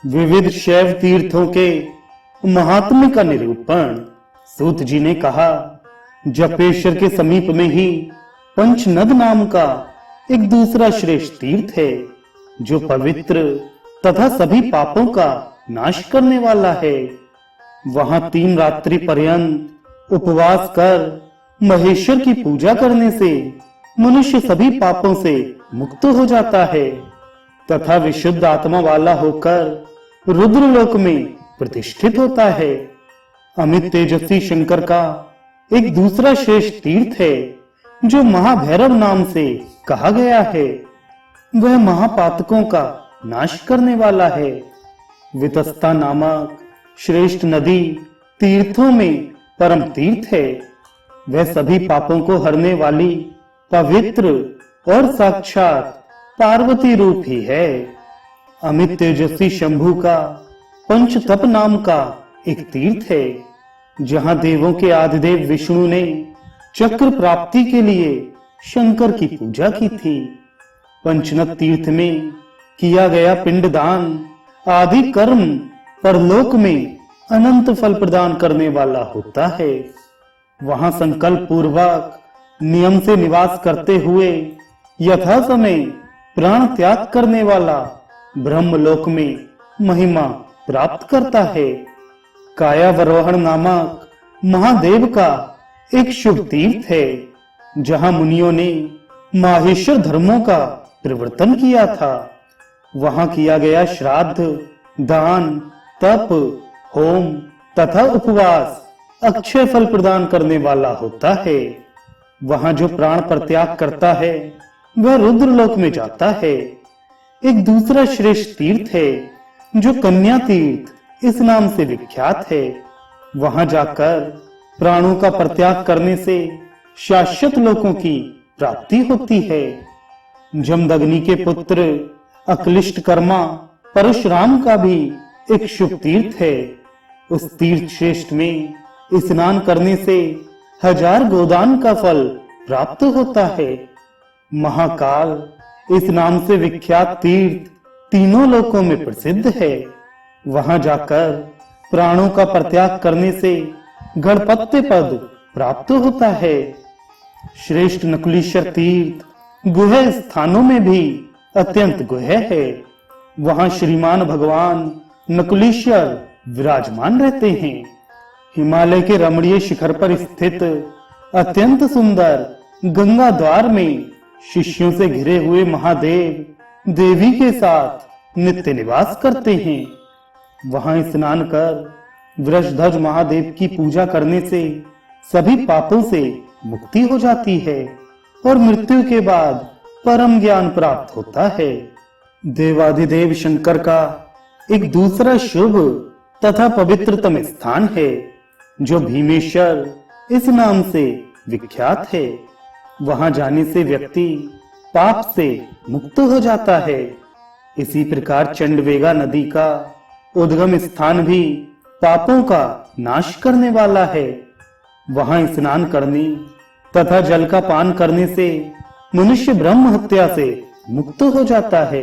विविध शैव तीर्थों के महात्म्य का निरूपण। सूत जी ने कहा, जपेश्वर के समीप में ही पंचनद नाम का एक दूसरा श्रेष्ठ तीर्थ है, जो पवित्र तथा सभी पापों का नाश करने वाला है। वहां 3 रात्रि पर्यंत उपवास कर महेश्वर की पूजा करने से मनुष्य सभी पापों से मुक्त हो जाता है तथा विशुद्ध आत्मा वाला होकर रुद्रलोक में प्रतिष्ठित होता है। अमित तेजस्वी शंकर का एक दूसरा श्रेष्ठ तीर्थ है, जो महाभैरव नाम से कहा गया है। वह महापातकों का नाश करने वाला है। वितस्ता नामक श्रेष्ठ नदी तीर्थों में परम तीर्थ है। वह सभी पापों को हरने वाली पवित्र और साक्षात पार्वती रूप ही है। अमित तेजस्वी शंभु का पंचतप नाम का एक तीर्थ है, जहां देवों के आदिदेव विष्णु ने चक्र प्राप्ति के लिए शंकर की पूजा की थी। पंचनद तीर्थ में किया गया पिंडदान आदि कर्म परलोक में अनंत फल प्रदान करने वाला होता है। वहां संकल्प पूर्वक नियम से निवास करते हुए यथा समय प्राण त्याग करने वाला ब्रह्मलोक में महिमा प्राप्त करता है। कायावरोहण नामक महादेव का एक शुभ तीर्थ है, जहां मुनियों ने माहेश्वर धर्मों का प्रवर्तन किया था। वहां किया गया श्राद्ध, दान, तप, होम तथा उपवास अक्षय फल प्रदान करने वाला होता है। वहां जो प्राण परित्याग करता है वह रुद्रलोक में जाता है। एक दूसरा श्रेष्ठ तीर्थ है, जो कन्या तीर्थ इस नाम से विख्यात है। वहां जाकर प्राणों का परित्याग करने से शाश्वत लोकों की प्राप्ति होती है। जमदग्नि के पुत्र अक्लिष्ट कर्मा परशुराम का भी एक शुभ तीर्थ है। उस तीर्थ श्रेष्ठ में स्नान करने से 1000 गोदान का फल प्राप्त होता है। महाकाल इस नाम से विख्यात तीर्थ तीनों लोकों में प्रसिद्ध है। वहां जाकर प्राणों का परित्याग करने से गणपत्य पद प्राप्त होता है। श्रेष्ठ नकुलीश्वर तीर्थ गुह स्थानों में भी अत्यंत गुह है। वहां श्रीमान भगवान नकुलीश्वर विराजमान रहते हैं। हिमालय के रमणीय शिखर पर स्थित अत्यंत सुंदर गंगा द्वार में शिष्यों से घिरे हुए महादेव देवी के साथ नित्य निवास करते हैं। वहां स्नान कर वृषध्वज महादेव की पूजा करने से सभी पापों से मुक्ति हो जाती है और मृत्यु के बाद परम ज्ञान प्राप्त होता है। देवाधिदेव शंकर का एक दूसरा शुभ तथा पवित्रतम स्थान है, जो भीमेश्वर इस नाम से विख्यात है। वहां जाने से व्यक्ति पाप से मुक्त हो जाता है। इसी प्रकार चंडवेगा नदी का उद्गम स्थान भी पापों का नाश करने वाला है। वहां स्नान करने तथा जल का पान करने से मनुष्य ब्रह्म हत्या से मुक्त हो जाता है।